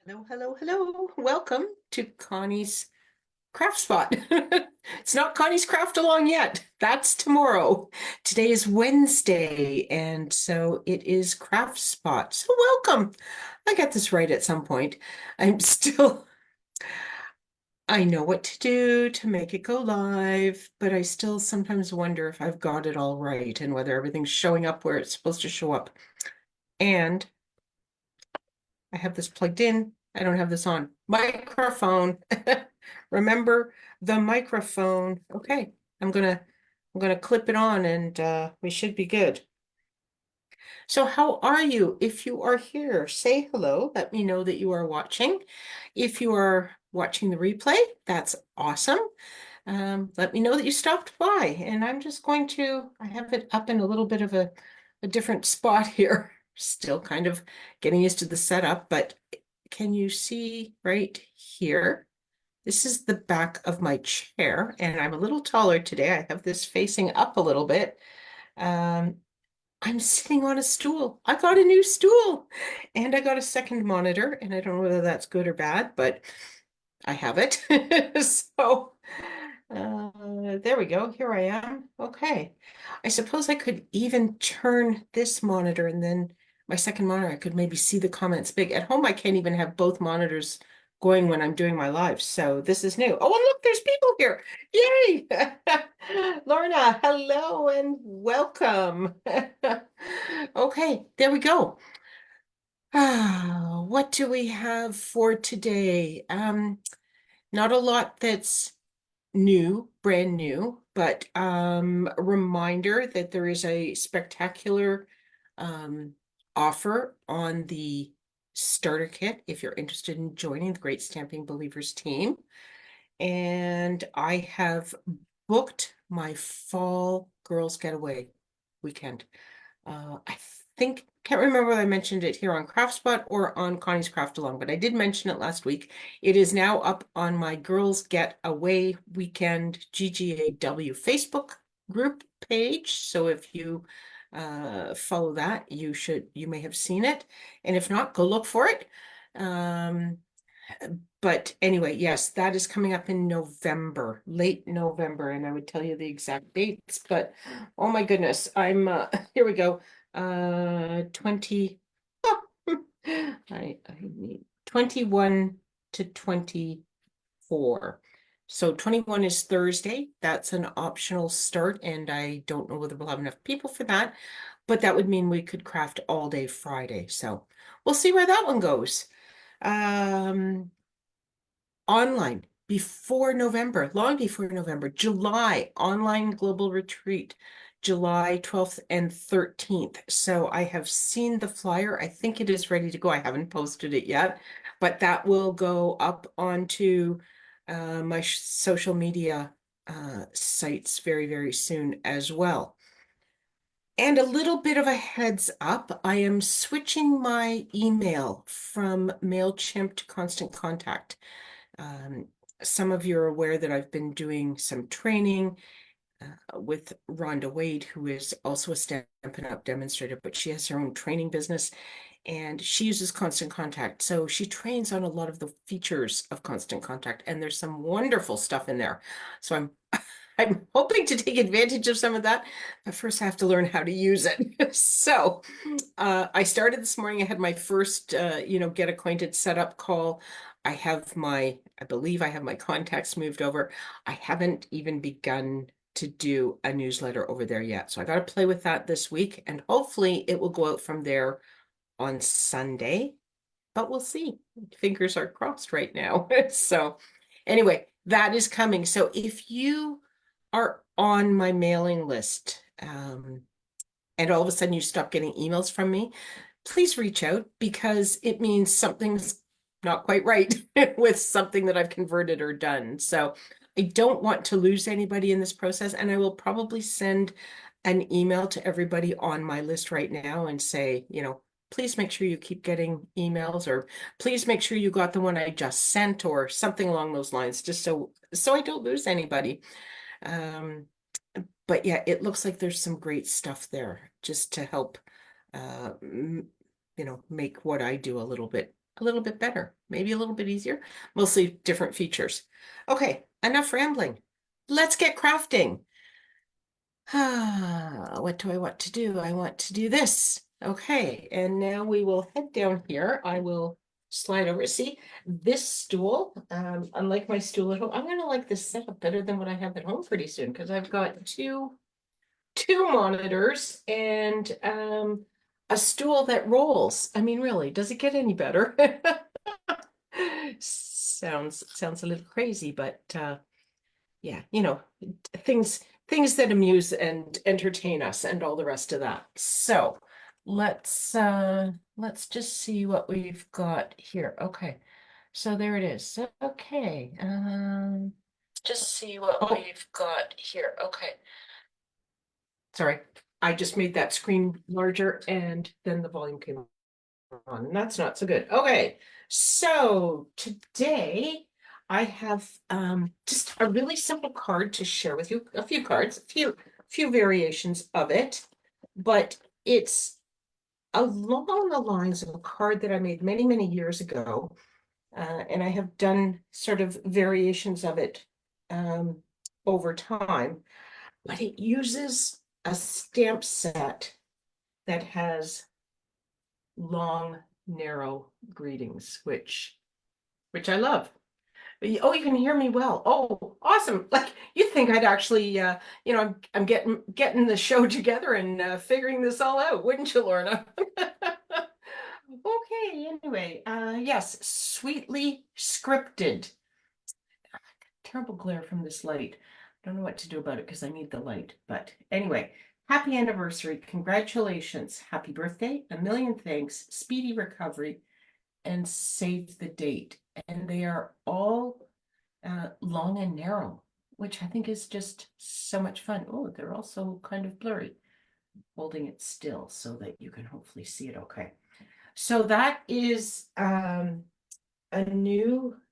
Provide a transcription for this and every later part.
Hello, hello, hello. Welcome to Connie's Craft Spot. It's not Connie's Craft Along yet. That's tomorrow. Today is Wednesday, and so it is Craft Spot. So welcome. I got this right at some point. I'm still, I know what to do to make it go live, but I still sometimes wonder if I've got it all right and whether everything's showing up where it's supposed to show up. And I have this plugged in. I don't have this on. Microphone. Remember the microphone. Okay, I'm gonna clip it on and we should be good. So how are you? If you are here, say hello. Let me know that you are watching. If you are watching the replay, that's awesome. Let me know that you stopped by. And I'm just going to, I have it up in a little bit of a different spot here. Still kind of getting used to the setup, but can you see right here? This is the back of my chair, and I'm a little taller today. I have this facing up a little bit. Um, I'm sitting on a stool. I got a new stool, and I got a second monitor, and I don't know whether that's good or bad, but I have it. So, there we go. Here I am. Okay. I suppose I could even turn this monitor and then my second monitor, I could maybe see the comments big. At home, I can't even have both monitors going when I'm doing my live. So this is new. Oh, and look, there's people here. Yay! Lorna, hello and welcome. Okay, there we go. What do we have for today? Not a lot that's new, brand new, but a reminder that there is a spectacular offer on the starter kit if you're interested in joining the Great Stamping Believers team. And I have booked my fall girls getaway weekend. I think, can't remember whether I mentioned it here on CraftSpot or on Connie's Craft Along, but I did mention it last week. It is now up on my Girls Get Away Weekend GGAW Facebook group page. So if you follow that, you may have seen it. And if not, go look for it. Um, but anyway, yes, that is coming up in November, late November, and I would tell you the exact dates, but oh my goodness, I'm here we go. 20 I need 21 to 24. So 21 is Thursday. That's an optional start, and I don't know whether we'll have enough people for that, but that would mean we could craft all day Friday. So we'll see where that one goes. Um, Online before November, long before November, July online global retreat, July 12th and 13th. So I have seen the flyer. I think it is ready to go. I haven't posted it yet, but that will go up onto my social media sites very, very soon as well. And a little bit of a heads up, I am switching my email from MailChimp to Constant Contact. Um, some of you are aware that I've been doing some training with Rhonda Wade, who is also a Stampin' Up! Demonstrator, but she has her own training business and she uses Constant Contact. So she trains on a lot of the features of Constant Contact, and there's some wonderful stuff in there. So I'm hoping to take advantage of some of that, but first I have to learn how to use it. So I started this morning. I had my first, get acquainted setup call. I believe I have my contacts moved over. I haven't even begun to do a newsletter over there yet. So I got to play with that this week, and hopefully it will go out from there on Sunday, but we'll see. Fingers are crossed right now. So anyway, that is coming. So if you are on my mailing list, and all of a sudden you stop getting emails from me, please reach out because it means something's not quite right with something that I've converted or done. So I don't want to lose anybody in this process, and I will probably send an email to everybody on my list right now and say, please make sure you keep getting emails, or please make sure you got the one I just sent, or something along those lines, just so I don't lose anybody. Um, but yeah, it looks like there's some great stuff there just to help, make what I do a little bit a little bit better, maybe a little bit easier. We'll see different features. Okay, enough rambling. Let's get crafting. What do I want to do? I want to do this. Okay, and now we will head down here. I will slide over. See, this stool, unlike my stool at home, I'm gonna like this setup better than what I have at home pretty soon because I've got two monitors and a stool that rolls. I mean, really, does it get any better? Sounds a little crazy, but yeah, things that amuse and entertain us and all the rest of that. So let's just see what we've got here. Okay. So there it is. Okay. Just see what we've got here. Okay. Sorry. I just made that screen larger and then the volume came on. That's not so good. Okay. So today I have just a really simple card to share with you. A few cards, a few variations of it, but it's along the lines of a card that I made many, many years ago. And I have done sort of variations of it over time, but it uses a stamp set that has long, narrow greetings, which I love. Oh, you can hear me well. Oh, awesome. Like you think I'd actually I'm getting the show together and figuring this all out, wouldn't you, Lorna? Okay, anyway, yes, sweetly scripted. Terrible glare from this light. Don't know what to do about it because I need the light. But anyway, happy anniversary. Congratulations. Happy birthday. A million thanks. Speedy recovery and save the date. And they are all long and narrow, which I think is just so much fun. Oh, they're also kind of blurry. Holding it still so that you can hopefully see it okay. So that is a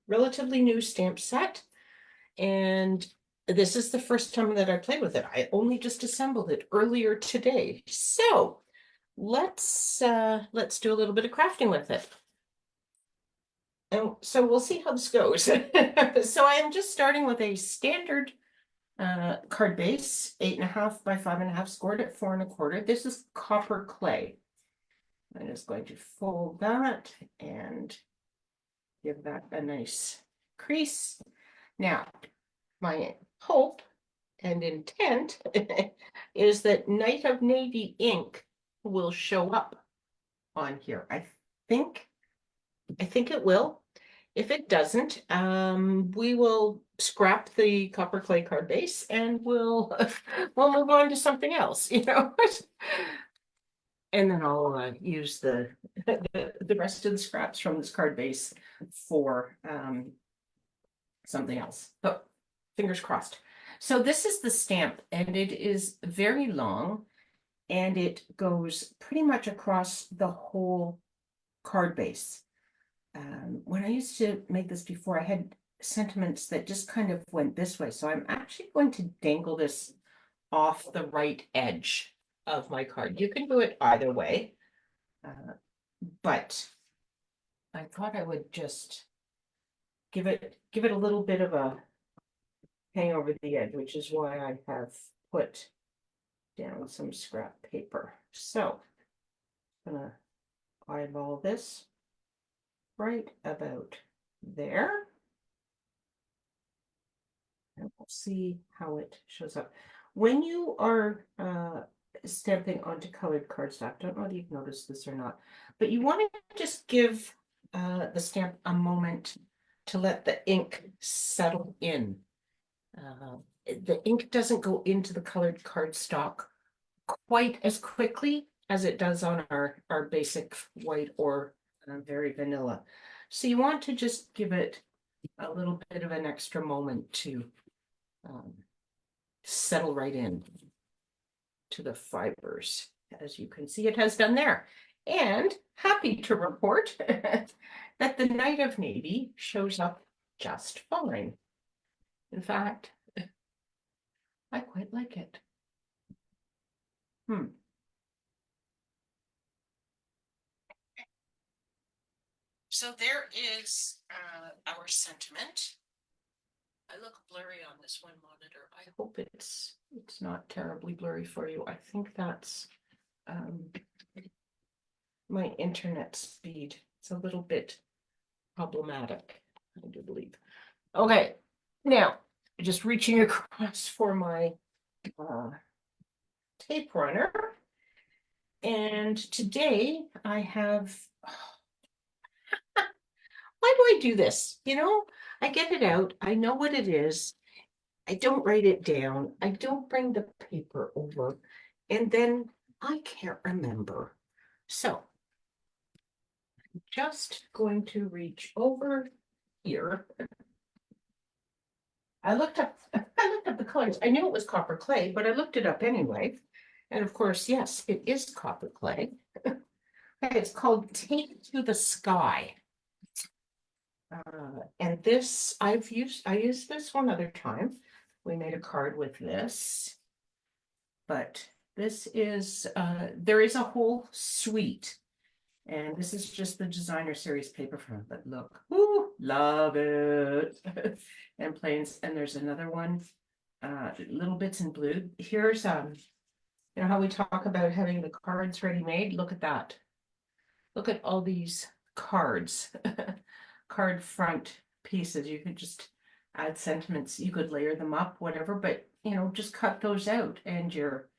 relatively new stamp set. And this is the first time that I played with it. I only just assembled it earlier today. So let's do a little bit of crafting with it. And so we'll see how this goes. So I am just starting with a standard card base, 8.5 by 5.5, scored at 4.25. This is copper clay. I'm just going to fold that and give that a nice crease. Now, my hope and intent is that Night of Navy ink will show up on here. think I think it will. If it doesn't, we will scrap the copper clay card base and we'll we'll move on to something else, And then I'll use the rest of the scraps from this card base for something else. But fingers crossed. So this is the stamp, and it is very long, and it goes pretty much across the whole card base. When I used to make this before, I had sentiments that just kind of went this way. So I'm actually going to dangle this off the right edge of my card. You can do it either way, but I thought I would just give it a little bit of a hang over the edge, which is why I have put down some scrap paper. So I'm gonna eyeball this right about there. And we'll see how it shows up. When you are stamping onto colored cardstock, don't know if you've noticed this or not, but you want to just give the stamp a moment to let the ink settle in. The ink doesn't go into the colored cardstock quite as quickly as it does on our basic white or very vanilla. So you want to just give it a little bit of an extra moment to settle right in to the fibers. As you can see, it has done there. And happy to report that the Night of Navy shows up just fine. In fact, I quite like it. So there is our sentiment. I look blurry on this one monitor. I hope it's not terribly blurry for you. I think that's my internet speed. It's a little bit problematic, I do believe. Okay, now just reaching across for my tape runner. And today I have, why do I do this? You know, I get it out. I know what it is. I don't write it down. I don't bring the paper over. And then I can't remember. So I'm just going to reach over here. I looked up the colors. I knew it was copper clay, but I looked it up anyway. And of course, yes, it is copper clay. It's called Take to the Sky. And this I used this one other time. We made a card with this. But this is there is a whole suite. And this is just the designer series paper from it. But look, ooh, love it. And planes, and there's another one, little bits in blue. Here's you know how we talk about having the cards ready made? Look at that. Look at all these cards, card front pieces. You could just add sentiments, you could layer them up, whatever, but you know, just cut those out and you're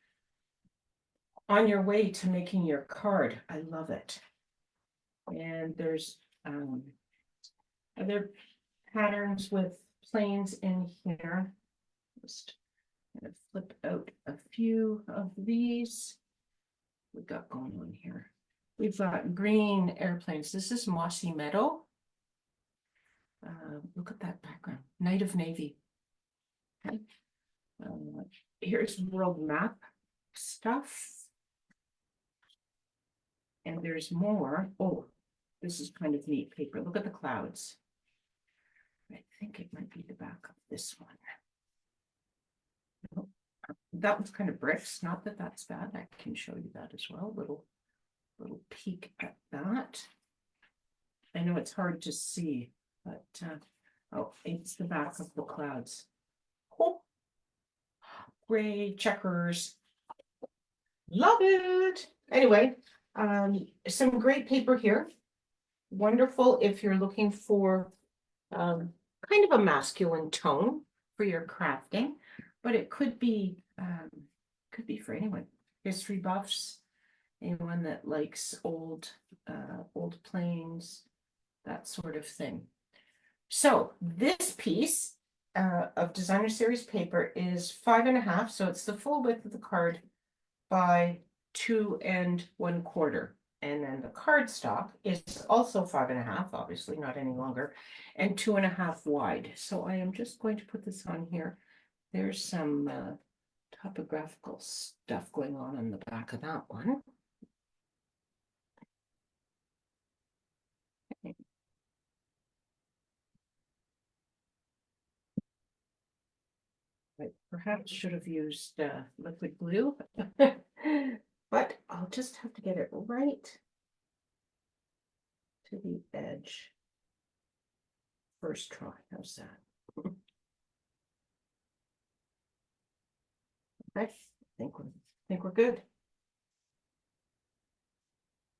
on your way to making your card. I love it. And there's other patterns with planes in here. Just kind of flip out a few of these we've got going on here. We've got green airplanes. This is Mossy Meadow. Look at that background. Night of Navy. Okay. Here's world map stuff. And there's more. Oh, this is kind of neat paper. Look at the clouds. I think it might be the back of this one. Oh, that one's kind of bricks. Not that that's bad. I can show you that as well. Little peek at that. I know it's hard to see, but oh, it's the back of the clouds. Oh, gray checkers. Love it. Anyway, some great paper here. Wonderful if you're looking for kind of a masculine tone for your crafting, but it could be for anyone. History buffs, anyone that likes old planes, that sort of thing. So this piece of designer series paper is 5.5, so it's the full width of the card by 2 1/4. And then the cardstock is also 5.5, obviously not any longer, and 2.5 wide. So I am just going to put this on here. There's some topographical stuff going on the back of that one. Okay. I perhaps should have used liquid glue, but I'll just have to get it right to the edge. First try, how's that? I think we're good.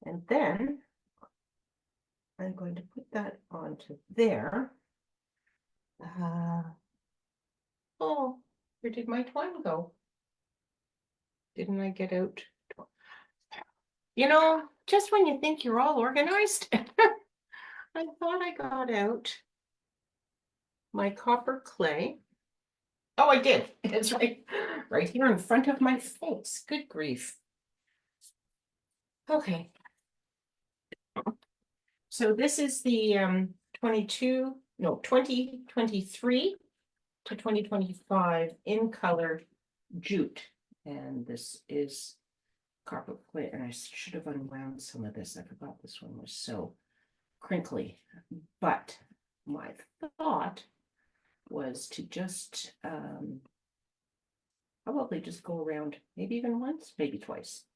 And then I'm going to put that onto there. Oh, where did my twine go? Didn't I get out? You know, just when you think you're all organized, I thought I got out my copper clay. Oh, I did. It's right here in front of my face. Good grief. Okay. So this is the 2023 to 2025 in color jute. And this is copper clay. And I should have unwound some of this. I forgot this one was so crinkly. But my thought was to just probably just go around maybe even once, maybe twice.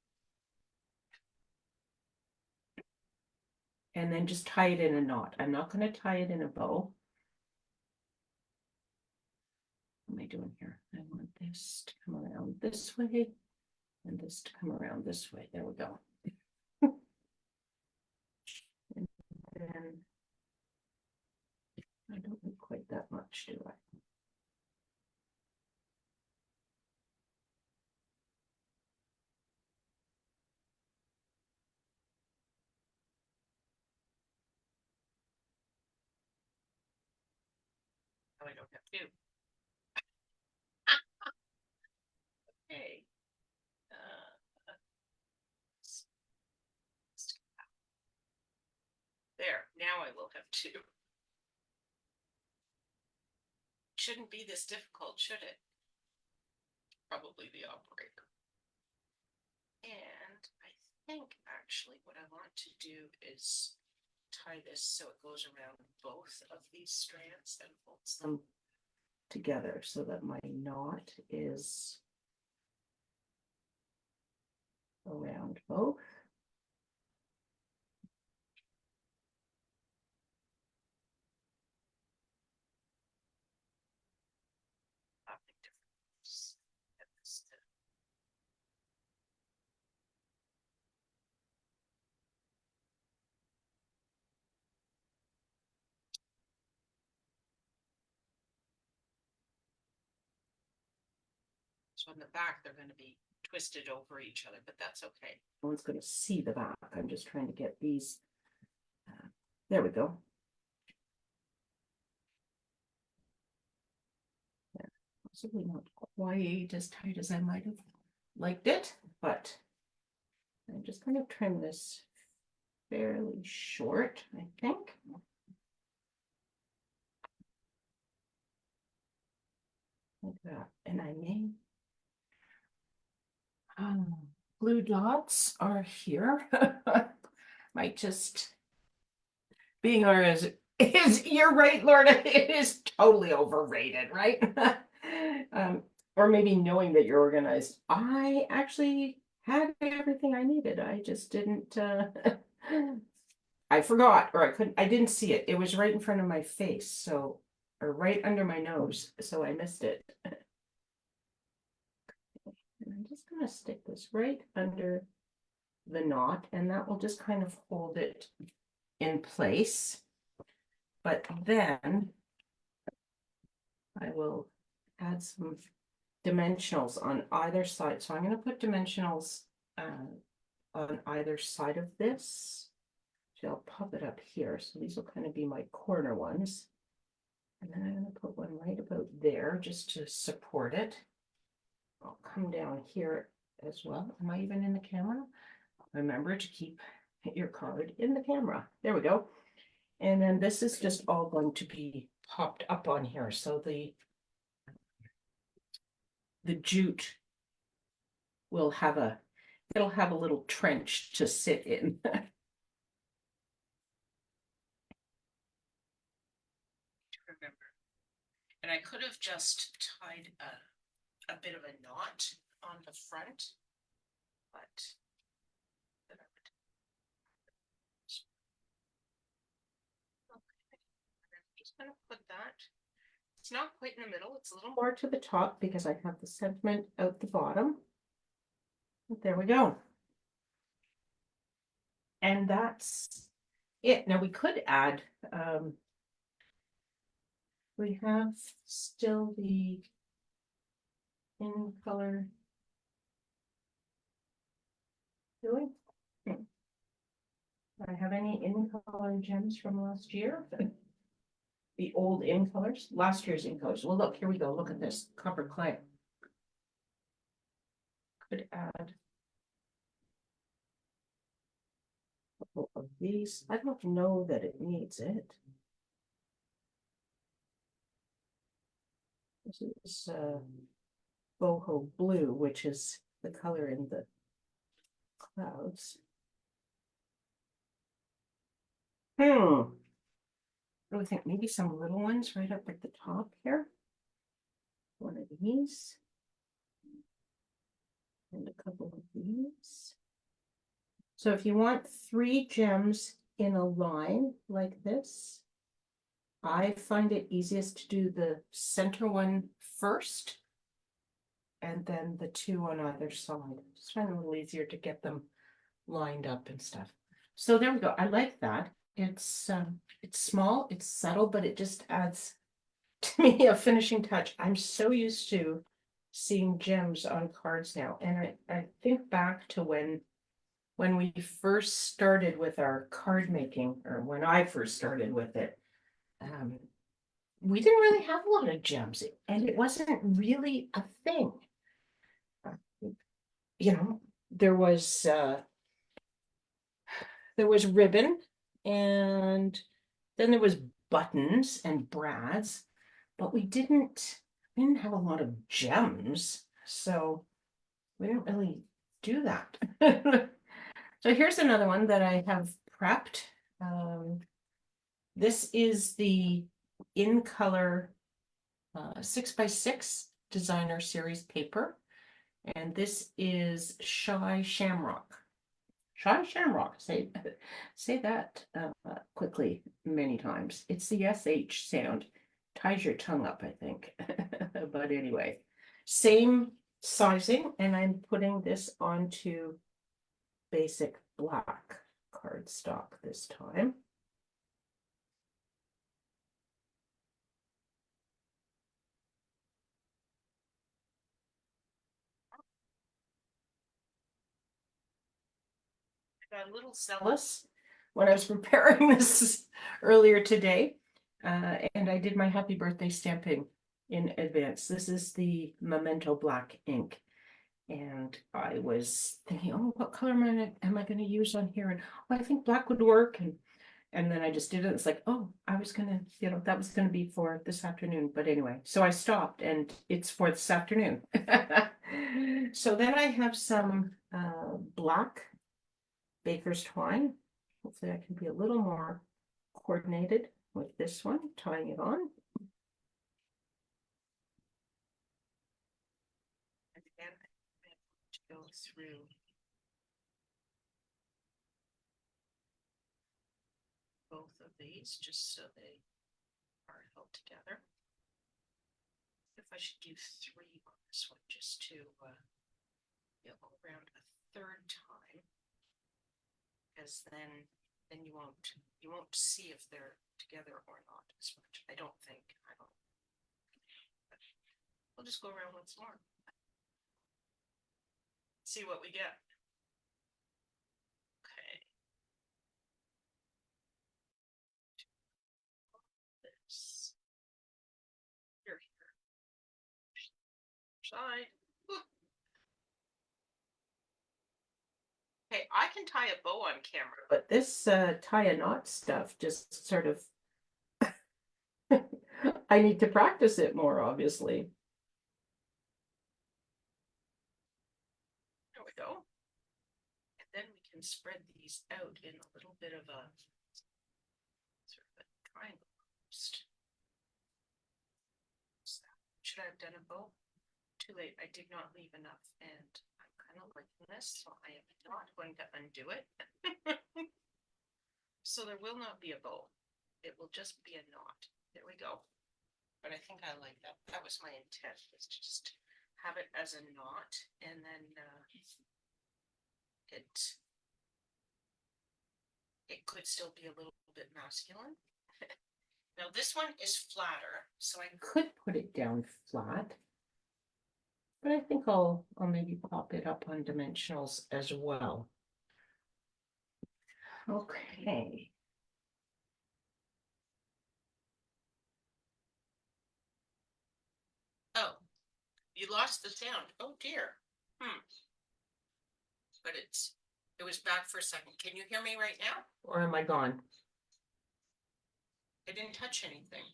and then just tie it in a knot. I'm not going to tie it in a bow. What am I doing here? I want this to come around this way and this to come around this way. There we go. And then I don't need quite that much, do I? I don't have to. Okay. There, now I will have two. Shouldn't be this difficult, should it? Probably the operator. And I think actually what I want to do is tie this so it goes around both of these strands and holds them together so that my knot is around both. So in the back, they're going to be twisted over each other, but that's okay. No one's going to see the back. I'm just trying to get these. There we go. Yeah, possibly not quite as tight as I might have liked it, but I'm just going to trim this fairly short, I think. Like that. And I may. Blue dots are here. Might just being or is you're right, Lorna. It is totally overrated, right? Or maybe knowing that you're organized. I actually had everything I needed. I just didn't I forgot, or I didn't see it. It was right in front of my face, so or right under my nose, so I missed it. And I'm just gonna stick this right under the knot, and that will just kind of hold it in place. But then I will add some dimensionals on either side. So I'm going to put dimensionals on either side of this. So I'll pop it up here. So these will kind of be my corner ones. And then I'm going to put one right about there just to support it. I'll come down here as well. Am I even in the camera? Remember to keep your card in the camera. There we go. And then this is just all going to be popped up on here. So the jute will have it'll have a little trench to sit in. Remember. And I could have just tied a bit of a knot on the front, but just gonna put that. It's not quite in the middle, it's a little more to the top because I have the sentiment out the bottom. But there we go. And that's it. Now we could add, we have still the in color. Do we? Do I have any in color gems from last year? The old in colors, last year's in colors. Well, look, here we go. Look at this copper clay. Could add a couple of these. I don't know that it needs it. This is boho blue, which is the color in the clouds. What do we think? Maybe some little ones right up at the top here. One of these. And a couple of these. So if you want 3 gems in a line like this. I find it easiest to do the center one first and then the two on either side. Just find it a little easier to get them lined up and stuff. So there we go. I like that. It's small, it's subtle, but it just adds to me a finishing touch. I'm so used to seeing gems on cards now, and I think back to when we first started with our card making, or when I first started with it. We didn't really have a lot of gems, and it wasn't really a thing. You know, there was ribbon, and then there was buttons and brads, but we didn't have a lot of gems, so we didn't really do that. So here's another one that I have prepped. This is the In Color 6x6 designer series paper, and this is Shy Shamrock. Shy Shamrock, say that quickly many times. It's the SH sound. Ties your tongue up, I think. But anyway, same sizing, and I'm putting this onto basic black cardstock this time. I got a little zealous when I was preparing this earlier today, and I did my happy birthday stamping in advance. This is the Memento Black ink. And I was thinking, oh, what color am I going to use on here? And oh, I think black would work. And then I just did it. It's like, oh, I was going to, that was going to be for this afternoon. But anyway, so I stopped and it's for this afternoon. So then I have some black baker's twine. Hopefully I can be a little more coordinated with this one, tying it on. And again, I'm going to go through both of these just so they are held together. If I should do 3 on this one just to go around a third time, because then you won't see if they're together or not as much. I don't think. But we'll just go around once more. See what we get. Okay. This. Here. Side. Okay, I can tie a bow on camera, but this tie a knot stuff just sort of I need to practice it more, obviously. There we go. And then we can spread these out in a little bit of a sort of a triangle post. Should I have done a bow? Too late. I did not leave enough, and I'm kind of liking this, so I am not going to undo it. So there will not be a bow. It will just be a knot. There we go. But I think I like that. That was my intent, was to just have it as a knot, and then it could still be a little bit masculine. Now this one is flatter, so I could put it down flat, but I think I'll maybe pop it up on dimensionals as well. Okay. Oh, you lost the sound. Oh dear. But it was back for a second. Can you hear me right now? Or am I gone? I didn't touch anything.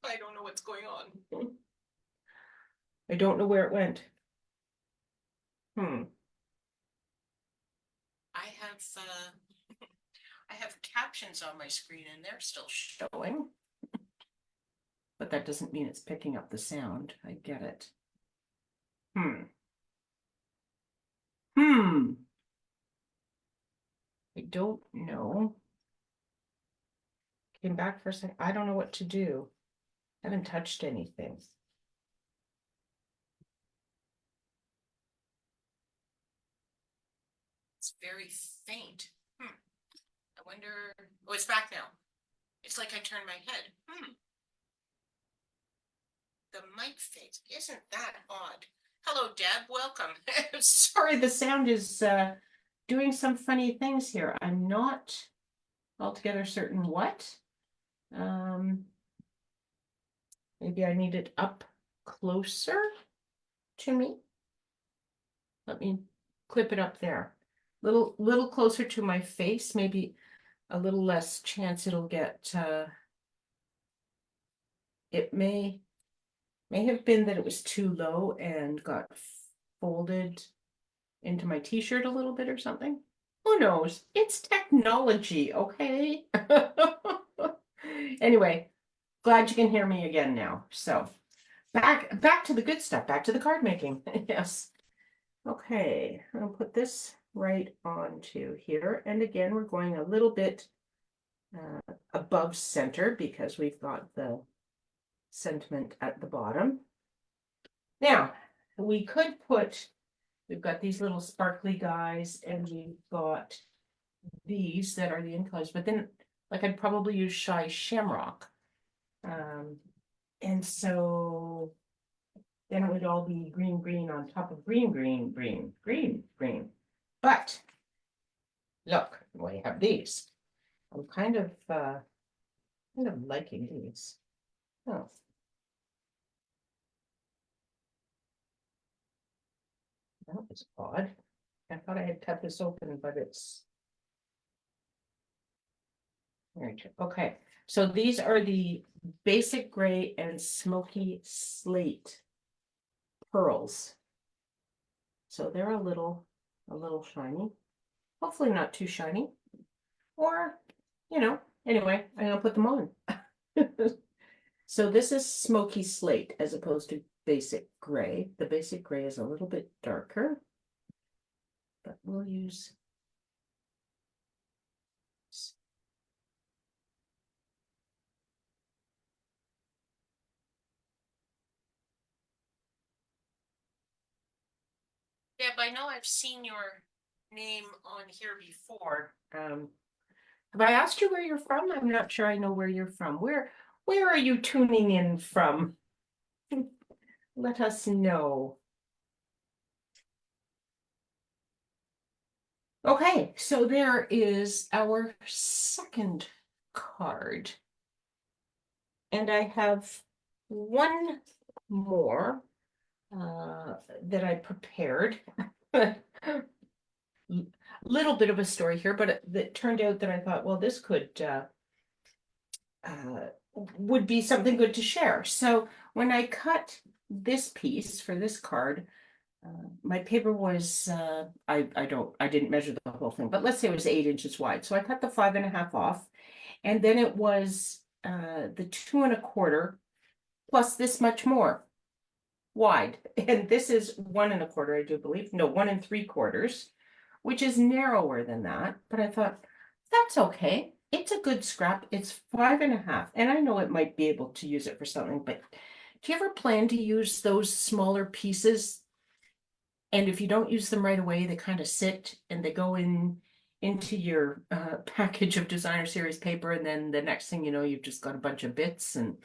I don't know what's going on. I don't know where it went. I have captions on my screen and they're still showing. But that doesn't mean it's picking up the sound. I get it. I don't know. came back for a second. I don't know what to do. I haven't touched anything. It's very faint. I wonder. Oh, it's back now. It's like I turned my head. The mic fades. Isn't that odd? Hello, Deb. Welcome. Sorry, the sound is doing some funny things here. I'm not altogether certain what. Maybe I need it up closer to me. Let me clip it up there. Little closer to my face, maybe a little less chance it'll get it may have been that it was too low and got folded into my t-shirt a little bit or something. Who knows? It's technology, okay? Anyway, glad you can hear me again now. So back to the good stuff, back to the card making. Yes. Okay, I'll put this right onto here. And again, we're going a little bit above center because we've got the sentiment at the bottom. Now, we could we've got these little sparkly guys and we've got these that are the in colors, but then like I'd probably use Shy Shamrock. And so then it would all be green, green on top of green, green, green, green, green. But look, we have these. I'm kind of liking these. Oh. That was odd. I thought I had cut this open, but it's okay. So these are the basic gray and smoky slate pearls. So they're a little shiny. Hopefully not too shiny. Or, anyway, I'm gonna put them on. So this is smoky slate as opposed to basic gray. The basic gray is a little bit darker, but we'll use Deb, I know I've seen your name on here before. Have I asked you where you're from? I'm not sure I know where you're from. Where are you tuning in from? Let us know. Okay, so there is our second card. And I have one more that I prepared. Little bit of a story here, but it turned out that I thought, well, this could would be something good to share. So when I cut this piece for this card, my paper was I didn't measure the whole thing, but let's say it was 8 inches wide. So I cut the 5.5 off, and then it was the 2.25 plus this much more wide. And this is 1.25, I do believe. No, 1.75, which is narrower than that. But I thought, that's okay. It's a good scrap. It's 5.5. And I know it might be able to use it for something, but do you ever plan to use those smaller pieces? And if you don't use them right away, they kind of sit and they go into your package of designer series paper. And then the next thing you know, you've just got a bunch of bits. And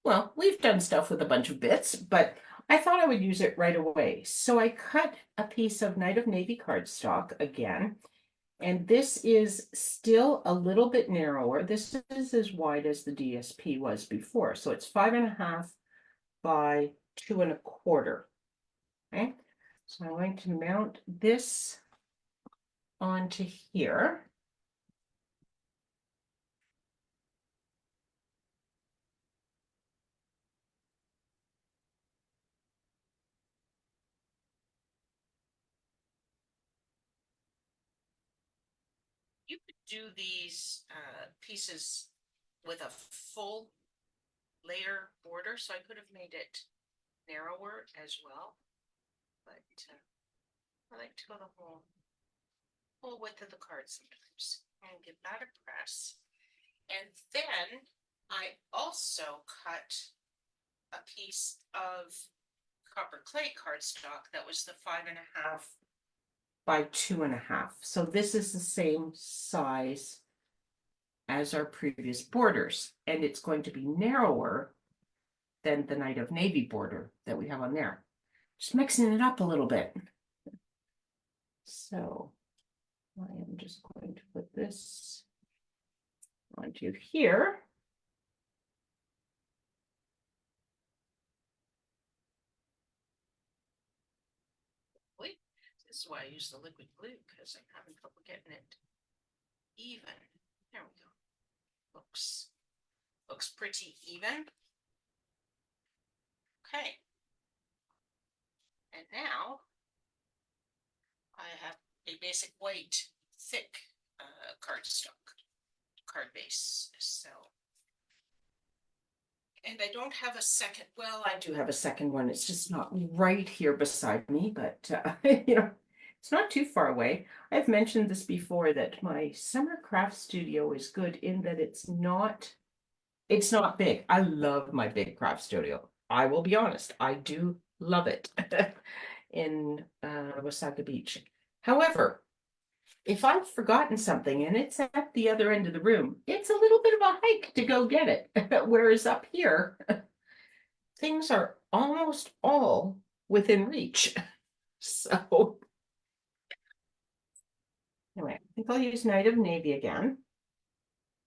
well, we've done stuff with a bunch of bits, but I thought I would use it right away. So I cut a piece of Night of Navy cardstock again, and this is still a little bit narrower. This is as wide as the DSP was before. So it's 5.5 by 2.25. Okay, so I'm going to mount this onto here. You could do these pieces with a full layer border, so I could have made it narrower as well, but I like to go the whole width of the card sometimes and give that a press. And then I also cut a piece of copper clay cardstock that was the 5.5 by 2.5. So this is the same size as our previous borders, and it's going to be narrower than the Night of Navy border that we have on there. Just mixing it up a little bit. So I am just going to put this onto here. This is why I use the liquid glue, because I'm having trouble getting it even. There we go. Looks pretty even. Okay. And now I have a basic white, thick cardstock, card base. So, and I don't have a second. Well, I do have a second one. It's just not right here beside me, but you know, it's not too far away. I've mentioned this before that my summer craft studio is good in that it's not big. I love my big craft studio. I will be honest, I do love it in Wasaga Beach. However, if I've forgotten something and it's at the other end of the room, it's a little bit of a hike to go get it. Whereas up here, things are almost all within reach. So anyway, I think I'll use Night of Navy again.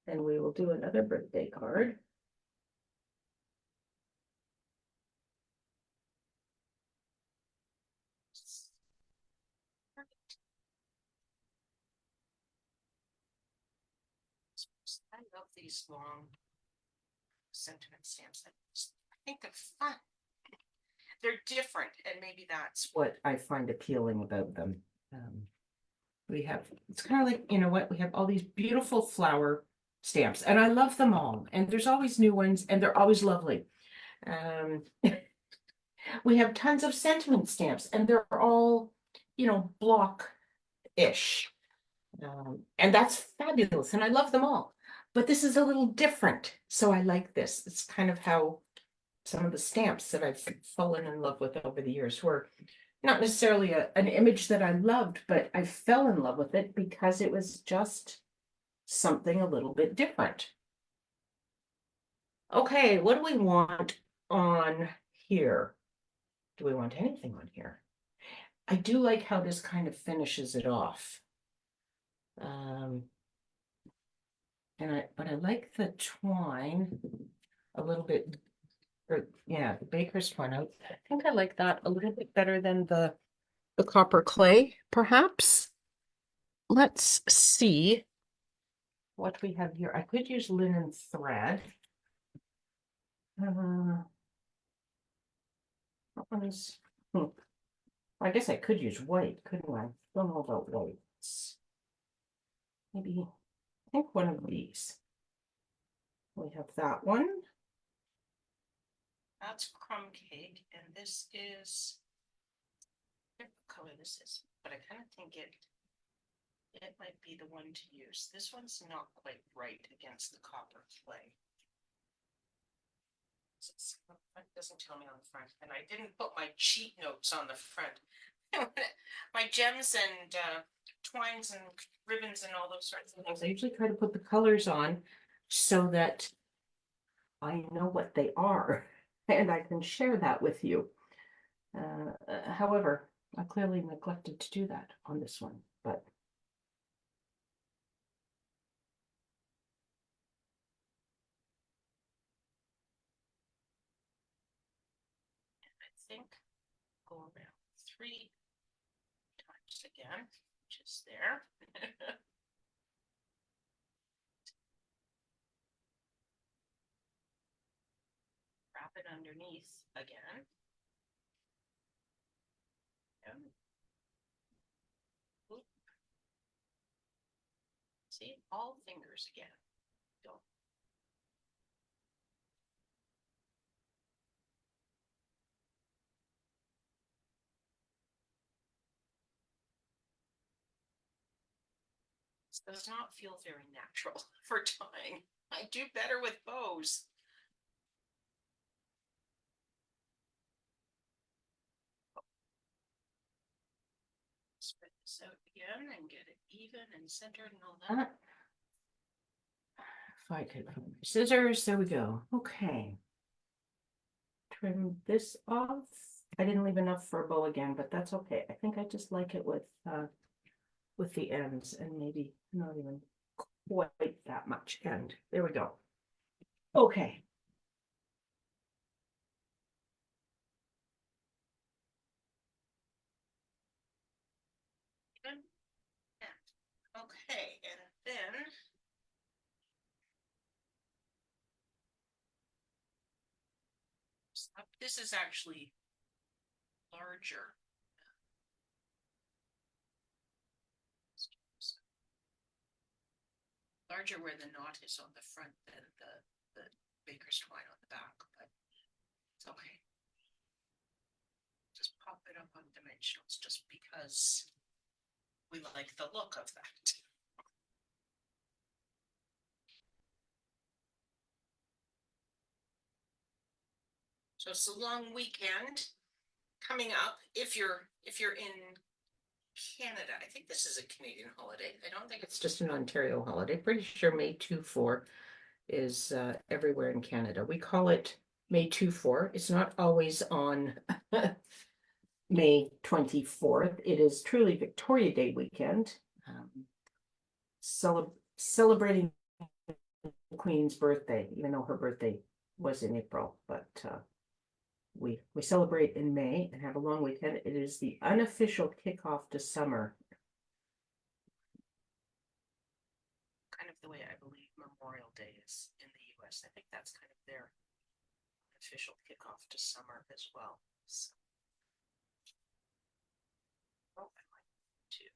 And we will do another birthday card. I love these long sentiment stamps. I think they're fun. They're different, and maybe that's what I find appealing about them. We have, it's kind of like, you know what, we have all these beautiful flower stamps, and I love them all. And there's always new ones, and they're always lovely. We have tons of sentiment stamps, and they're all, you know, block-ish. And that's fabulous, and I love them all. But this is a little different, so I like this. It's kind of how some of the stamps that I've fallen in love with over the years were not necessarily an image that I loved, but I fell in love with it because it was just something a little bit different. Okay, what do we want on here? Do we want anything on here? I do like how this kind of finishes it off. But I like the twine a little bit, or yeah, the baker's twine. I think I like that a little bit better than the copper clay, perhaps. Let's see what we have here. I could use linen thread. That one's, I guess I could use white, couldn't I? Don't know about whites. Maybe, I think one of these. We have that one. That's crumb cake, and this is, I forget what color this is, but I kind of think it might be the one to use. This one's not quite right against the copper clay. It doesn't tell me on the front, and I didn't put my cheat notes on the front. My gems and twines and ribbons and all those sorts of things. I usually try to put the colors on so that I know what they are and I can share that with you. However, I clearly neglected to do that on this one, but I think go around 3 times again, which is there. Wrap it underneath again. And see, all fingers again. Don't. This does not feel very natural for tying. I do better with bows. Spread this out again and get it even and centered and all that. If I could find my scissors, there we go. Okay. Trim this off. I didn't leave enough for a bow again, but that's okay. I think I just like it with the ends and maybe not even quite that much end. There we go. Okay. Okay, and then this is actually larger. Larger where the knot is on the front than the baker's twine on the back, but it's okay. Just pop it up on dimensionals just because we like the look of that. So it's a long weekend coming up. If you're in Canada, I think this is a Canadian holiday. I don't think it's just an Ontario holiday. Pretty sure May 2-4 is everywhere in Canada. We call it May 2-4. It's not always on May 24th. It is truly Victoria Day weekend. Celebrating the Queen's birthday, even though her birthday was in April, but we celebrate in May and have a long weekend. It is the unofficial kickoff to summer. Kind of the way I believe Memorial Day is in the US. I think that's kind of their official kickoff to summer as well. So, oh, I like to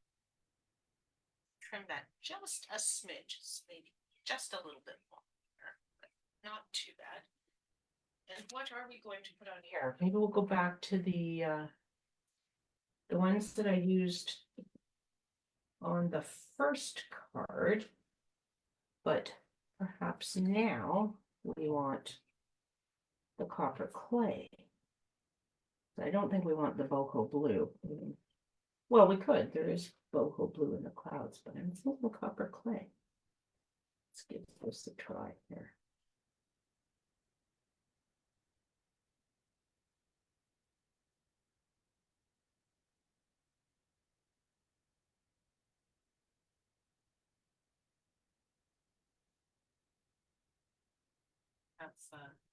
trim that just a smidge, maybe just a little bit more, but not too bad. And what are we going to put on here? Maybe we'll go back to the ones that I used on the first card, but perhaps now we want the copper clay. I don't think we want the boho blue. Well, we could. There is boho blue in the clouds, but I'm thinking copper clay. Let's give this a try here.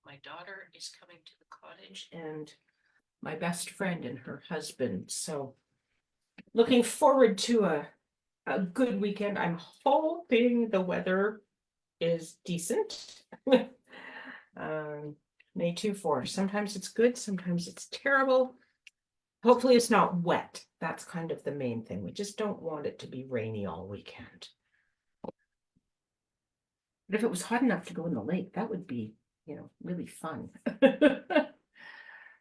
My daughter is coming to the cottage and my best friend and her husband. So looking forward to a good weekend. I'm hoping the weather is decent. May 2-4. Sometimes it's good, sometimes it's terrible. Hopefully it's not wet. That's kind of the main thing. We just don't want it to be rainy all weekend. But if it was hot enough to go in the lake, that would be, really fun.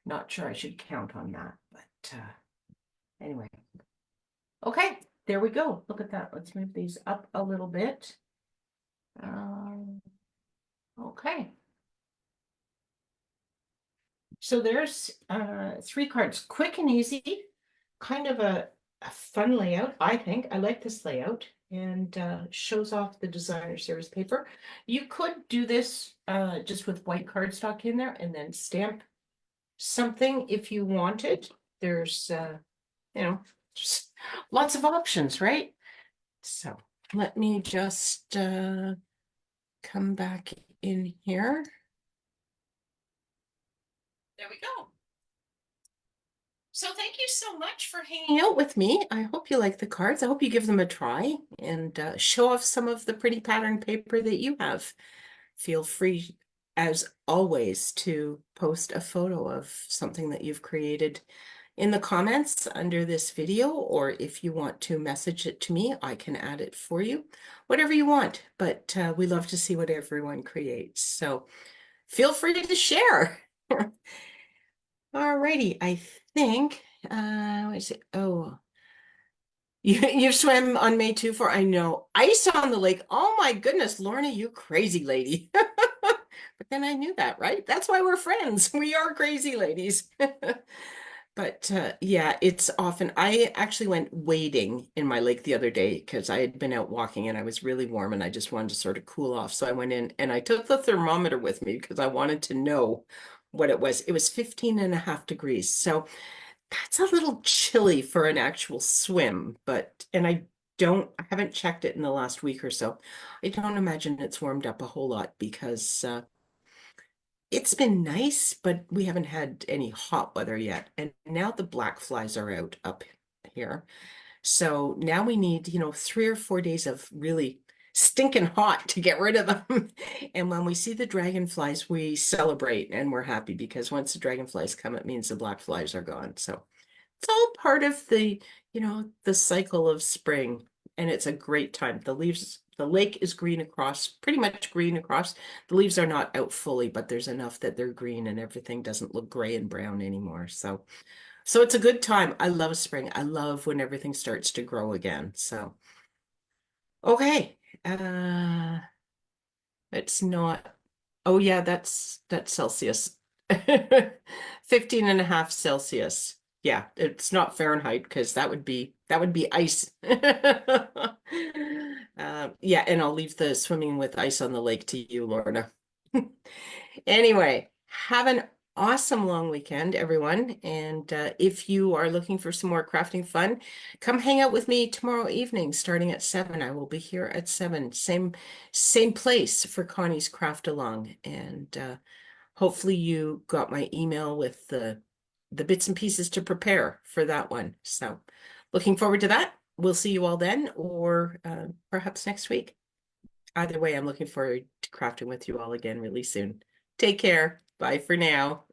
Not sure I should count on that, but anyway. Okay, there we go. Look at that. Let's move these up a little bit. Okay. So there's 3 cards, quick and easy, kind of a fun layout, I think. I like this layout and shows off the designer series paper. You could do this just with white cardstock in there and then stamp something if you wanted. There's, just lots of options, right? So let me just come back in here. There we go. So thank you so much for hanging out with me. I hope you like the cards. I hope you give them a try and show off some of the pretty pattern paper that you have. Feel free, as always, to post a photo of something that you've created in the comments under this video, or if you want to message it to me, I can add it for you. Whatever you want, but we love to see what everyone creates. So feel free to share. Alrighty, I think, what is it? Oh, You swam on May too for, I know, ice on the lake. Oh my goodness, Lorna, you crazy lady. But then I knew that, right? That's why we're friends. We are crazy ladies. But yeah, it's often. I actually went wading in my lake the other day because I had been out walking and I was really warm and I just wanted to sort of cool off. So I went in and I took the thermometer with me because I wanted to know what it was. It was 15.5 degrees. So that's a little chilly for an actual swim, but and I haven't checked it in the last week or so. I don't imagine it's warmed up a whole lot because it's been nice, but we haven't had any hot weather yet. And now the black flies are out up here. So now we need, 3 or 4 days of really stinking hot to get rid of them. And when we see the dragonflies, we celebrate and we're happy because once the dragonflies come, it means the black flies are gone. So it's all part of the cycle of spring, and it's a great time. The lake is green across, pretty much green across. The leaves are not out fully, but there's enough that they're green and everything doesn't look gray and brown anymore. So it's a good time. I love spring. I love when everything starts to grow again. So, okay. It's not, oh yeah, that's Celsius. 15.5 Celsius. Yeah, it's not Fahrenheit because that would be ice. Yeah, and I'll leave the swimming with ice on the lake to you, Lorna. Anyway, have an awesome long weekend, everyone. And if you are looking for some more crafting fun, come hang out with me tomorrow evening, starting at 7. I will be here at 7. Same place for Connie's Craft Along. And hopefully you got my email with the bits and pieces to prepare for that one. So looking forward to that. We'll see you all then, or perhaps next week. Either way, I'm looking forward to crafting with you all again really soon. Take care. Bye for now.